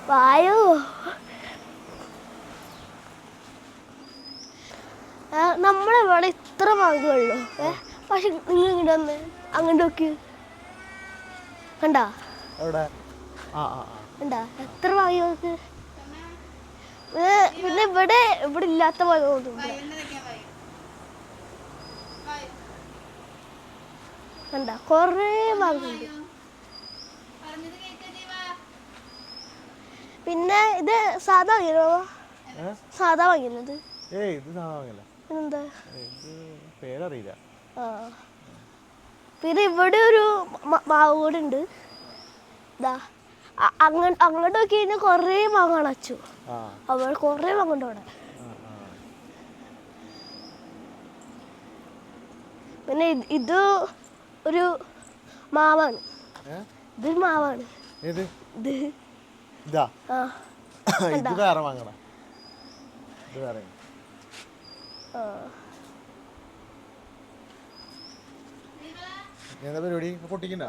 വായോ നമ്മളിവിടെ ഇത്ര മാങ്ങുള്ളൂ പക്ഷെ നിങ്ങൾ ഇങ്ങോട്ട് വന്ന് അങ്ങോട്ട് നോക്കി കണ്ടാ കണ്ടാ എത്ര മാങ്ങ നോക്ക് പിന്നെ ഇവിടെ ഇവിടെ ഇല്ലാത്ത മാങ്ങ തോന്നുന്നു കണ്ടാ കൊറേ മാങ്ങുണ്ട് പിന്നെ ഇത് സാധാ വാങ്ങിയോ സാധാ വാങ്ങിയത് എന്താ പേരറിയില്ല പിന്നെ ഇവിടെ ഒരു മാവ് കൂടെ ഉണ്ട് ഇതാ അങ്ങോട്ട് നോക്കി കഴിഞ്ഞാൽ കൊറേ മാങ്ങാണ് അച്ചു അവിടെ കൊറേ മാങ്ങുണ്ട് അവിടെ പിന്നെ ഇത് ഒരു മാവാണ് ഇതൊരു മാവാണ് ഇത് വേറെ വാങ്ങണം ഇത് വേറെ എന്താ പരിപാടി പൊട്ടിക്കണ്ടേ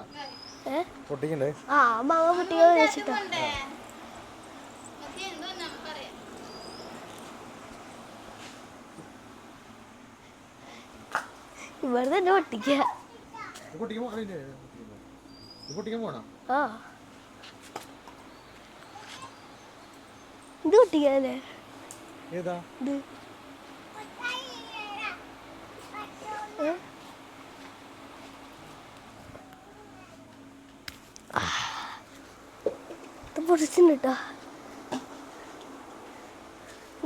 മാങ്ങ പൊട്ടിക്കാൻ വെച്ചിട്ടാ ഇവിടെ തന്നെ പൊട്ടിക്കാൻ പോണോ ഇത് പൊട്ടിക്കാല്ലേ ഏതാ ഇത് പൊടിച്ചിട്ടുണ്ട് കേട്ടോ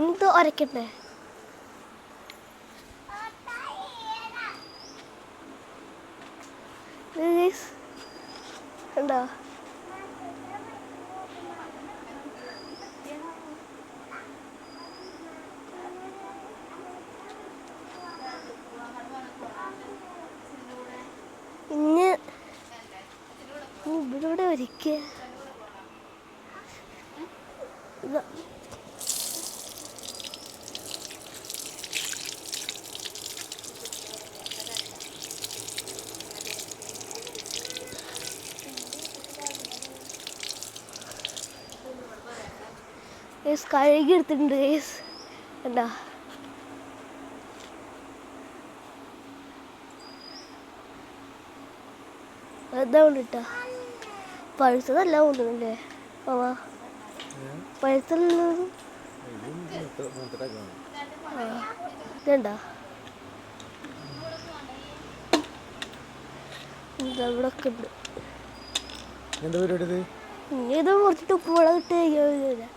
ഇത് ഒരക്കണ്ടേ കണ്ടോ ഇനി ഇവിടെ ഒരിക്കുക കഴുകി എടുത്തിട്ടുണ്ട് എന്താ എന്താ കൊണ്ടിട്ടാ പഴുത്തതല്ല കൊണ്ടുവന്നില്ലേ മാമാ പഴുത്തുള്ളത് ഇതെന്താ ഇവിടെ ഒക്കെ ഉണ്ട് എന്താ പരിപാടി ഇനി ഇത് കുറച്ചിട്ട് ഉപ്പ് വെള്ളം ഇട്ട് കഴിക്കാൻ